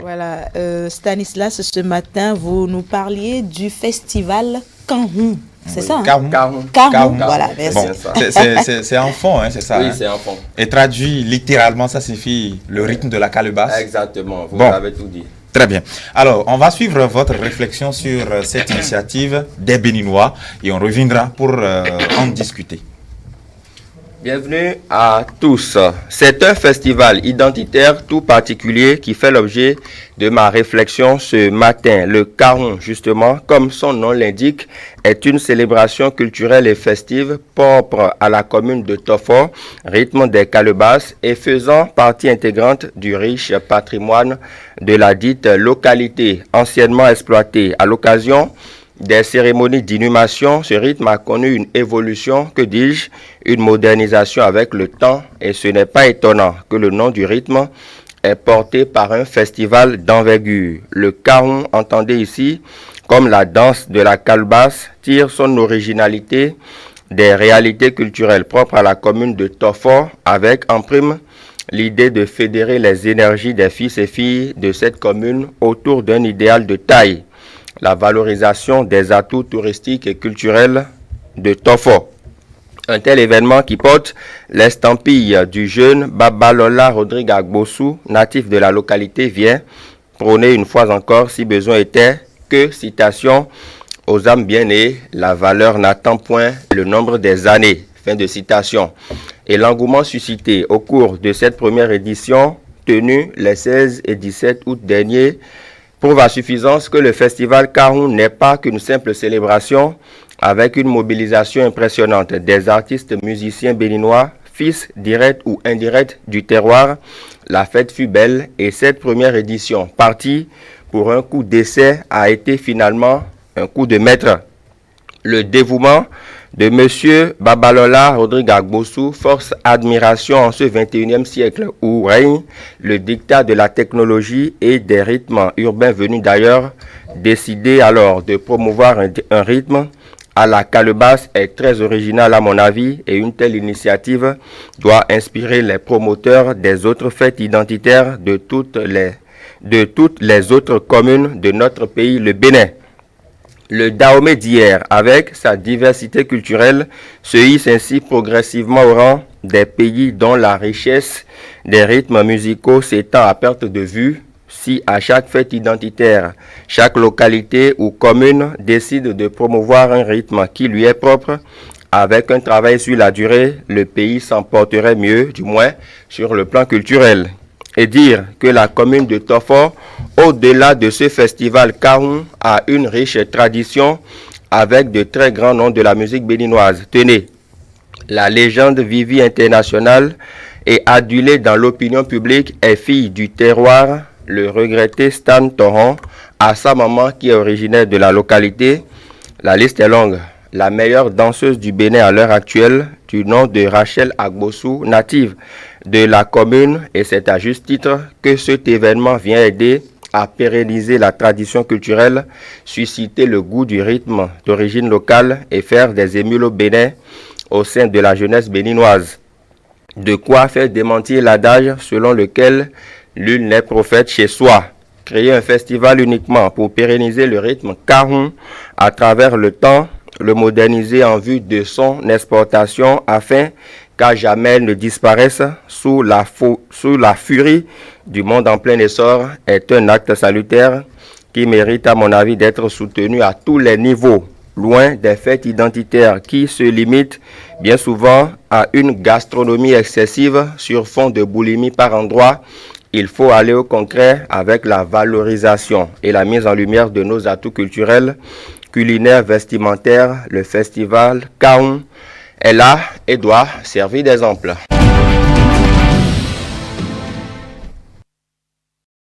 Voilà, Stanislas, ce matin, vous nous parliez du festival Kahun. C'est ça, hein? Kahun. Kahun, voilà, merci. Bon, c'est en fond, hein, c'est ça. Oui, hein? c'est en fond. Et traduit littéralement, ça signifie le rythme de la calebasse. Exactement, vous Bon. avez tout dit. Très bien. Alors, on va suivre votre réflexion sur cette initiative des Béninois et on reviendra pour en discuter. Bienvenue à tous. C'est un festival identitaire tout particulier qui fait l'objet de ma réflexion ce matin. Le Kahun, justement, comme son nom l'indique, est une célébration culturelle et festive propre à la commune de Tofo, rythme des calebasses et faisant partie intégrante du riche patrimoine de la dite localité anciennement exploitée. À l'occasion des cérémonies d'inhumation, ce rythme a connu une évolution, que dis-je, une modernisation avec le temps, et ce n'est pas étonnant que le nom du rythme est porté par un festival d'envergure. Le Kahun, entendez ici, comme la danse de la calebasse, tire son originalité des réalités culturelles propres à la commune de Tofo, avec en prime l'idée de fédérer les énergies des fils et filles de cette commune autour d'un idéal de taille, la valorisation des atouts touristiques et culturels de Tofo. Un tel événement qui porte l'estampille du jeune Babalola Rodrigue Agbossou, natif de la localité, vient prôner une fois encore, si besoin était, que, citation, aux âmes bien nées, la valeur n'attend point le nombre des années. Fin de citation. Et l'engouement suscité au cours de cette première édition, tenue les 16 et 17 août dernier, prouve à suffisance que le festival Kahun n'est pas qu'une simple célébration avec une mobilisation impressionnante des artistes musiciens béninois, fils directs ou indirects du terroir. La fête fut belle et cette première édition, partie pour un coup d'essai, a été finalement un coup de maître. Le dévouement de M. Babalola Rodrigue Agbossou force admiration en ce 21e siècle où règne le dictat de la technologie et des rythmes urbains venus d'ailleurs. Décider alors de promouvoir un rythme à la calebasse est très original à mon avis et une telle initiative doit inspirer les promoteurs des autres fêtes identitaires de toutes les autres communes de notre pays, le Bénin. Le Dahomey d'hier, avec sa diversité culturelle, se hisse ainsi progressivement au rang des pays dont la richesse des rythmes musicaux s'étend à perte de vue. Si à chaque fête identitaire, chaque localité ou commune décide de promouvoir un rythme qui lui est propre, avec un travail sur la durée, le pays s'en porterait mieux, du moins sur le plan culturel. Et dire que la commune de Tofo, au-delà de ce festival Kahun, a une riche tradition avec de très grands noms de la musique béninoise. Tenez, la légende Vivi internationale et adulée dans l'opinion publique est fille du terroir, le regretté Stan Toron, à sa maman qui est originaire de la localité. La liste est longue. La meilleure danseuse du Bénin à l'heure actuelle, du nom de Rachel Agbossou, native de la commune, et c'est à juste titre que cet événement vient aider à pérenniser la tradition culturelle, susciter le goût du rythme d'origine locale et faire des émules au Bénin au sein de la jeunesse béninoise. De quoi faire démentir l'adage selon lequel nul n'est prophète chez soi. Créer un festival uniquement pour pérenniser le rythme Kahun à travers le temps, le moderniser en vue de son exportation afin qu'à jamais elle ne disparaisse sous la furie du monde en plein essor est un acte salutaire qui mérite à mon avis d'être soutenu à tous les niveaux, loin des fêtes identitaires qui se limitent bien souvent à une gastronomie excessive sur fond de boulimie par endroits. Il faut aller au concret avec la valorisation et la mise en lumière de nos atouts culturels, culinaires, vestimentaires. Le festival Kahun est là et doit servir d'exemple.